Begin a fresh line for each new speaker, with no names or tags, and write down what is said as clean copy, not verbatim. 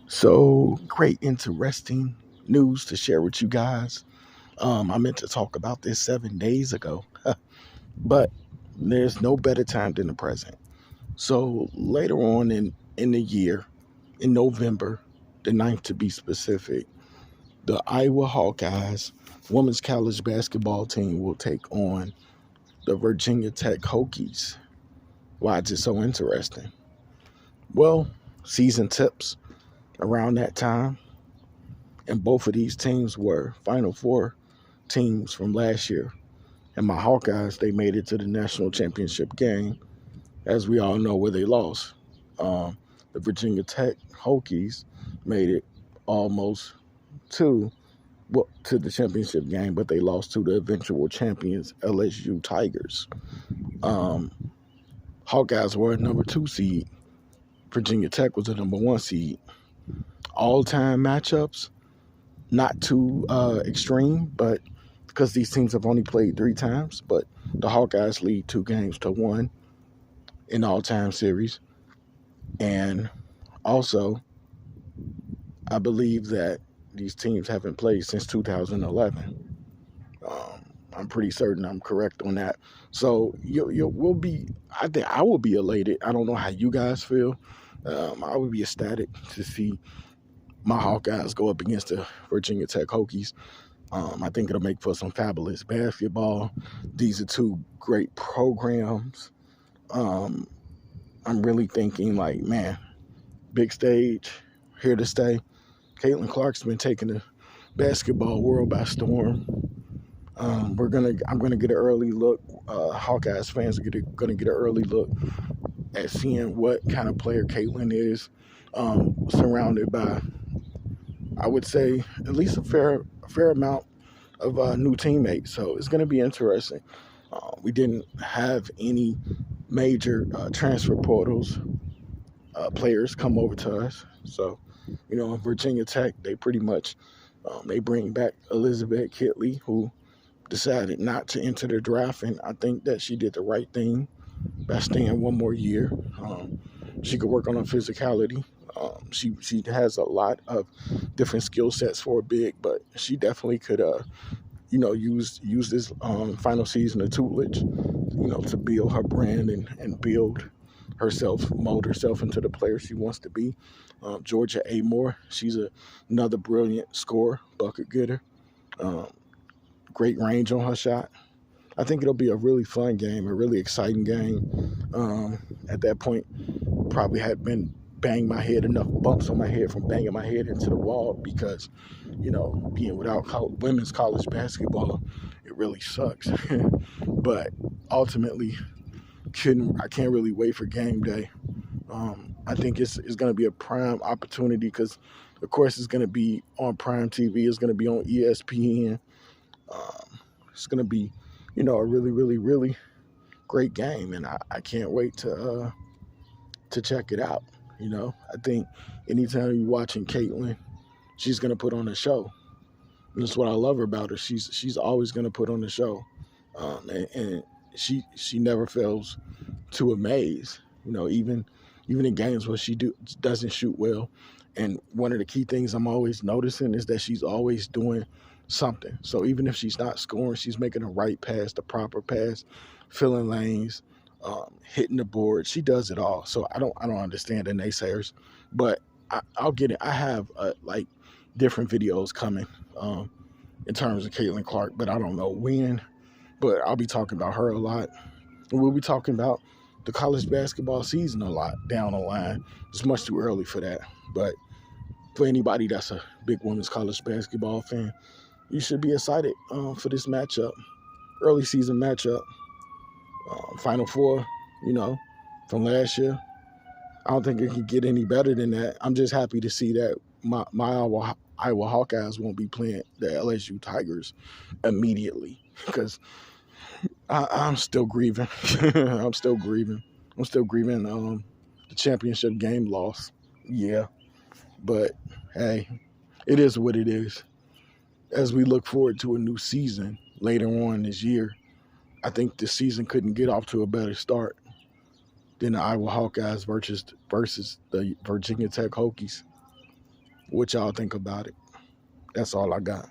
So great, interesting news to share with you guys. I meant to talk about this 7 days ago, but there's no better time than the present. So later on in the year, in November, the 9th to be specific, the Iowa Hawkeyes women's college basketball team will take on the Virginia Tech Hokies. Why is it so interesting? Well, season tips around that time, and both of these teams were Final Four teams from last year. And my Hawkeyes, they made it to the national championship game, as we all know, where they lost. The Virginia Tech Hokies made it almost to to the championship game, but they lost to the eventual champions, LSU Tigers. Um, Hawkeyes were a number 2 seed. Virginia Tech was a number 1 seed. All-time matchups, not too extreme, but because these teams have only played 3 times, but the Hawkeyes lead 2 games to 1 in all-time series. And also, I believe that these teams haven't played since 2011. I'm pretty certain I'm correct on that. So we'll be. I think I will be elated. I don't know how you guys feel. I would be ecstatic to see my Hawkeyes go up against the Virginia Tech Hokies. I think it'll make for some fabulous basketball. These are 2 great programs. Um, I'm really thinking like, man, big stage, here to stay. Caitlin Clark's been taking the basketball world by storm. I'm gonna get an early look. Hawkeyes fans are gonna get an early look at seeing what kind of player Caitlin is. Surrounded by, I would say, at least a fair amount of new teammates. So it's gonna be interesting. We didn't have any major transfer portals players come over to us. So, Virginia Tech, they pretty much they bring back Elizabeth Kitley, who decided not to enter the draft, and I think that she did the right thing by staying 1 more year. She could work on her physicality. She has a lot of different skill sets for a big, but she definitely could use this final season of tutelage, to build her brand and build herself, mold herself into the player she wants to be. Georgia Amoore, she's another brilliant scorer, bucket getter, um, great range on her shot. I think it'll be a really fun game, a really exciting game. At that point, probably had been banged my head, enough bumps on my head from banging my head into the wall because, being without women's college basketball, it really sucks. But ultimately, I can't really wait for game day. I think it's going to be a prime opportunity because, of course, it's going to be on Prime TV. It's going to be on ESPN. It's going to be, a really, really, really great game, and I can't wait to check it out. I think anytime you're watching Caitlin, she's going to put on a show. And that's what I love about her. She's always going to put on a show, and she never fails to amaze. Even in games where she doesn't shoot well. And one of the key things I'm always noticing is that she's always doing something. So even if she's not scoring, she's making the right pass, the proper pass, filling lanes, hitting the board. She does it all. So I don't understand the naysayers, but I'll get it. I have different videos coming in terms of Caitlin Clark, but I don't know when. But I'll be talking about her a lot. And we'll be talking about the college basketball season a lot down the line. It's much too early for that. But for anybody that's a big women's college basketball fan, you should be excited for this matchup, early season matchup. Final Four, from last year. I don't think it can get any better than that. I'm just happy to see that my Iowa Hawkeyes won't be playing the LSU Tigers immediately because I'm still grieving. I'm still grieving. I'm still grieving the championship game loss. Yeah, but hey, it is what it is. As we look forward to a new season later on this year, I think this season couldn't get off to a better start than the Iowa Hawkeyes versus the Virginia Tech Hokies. What y'all think about it? That's all I got.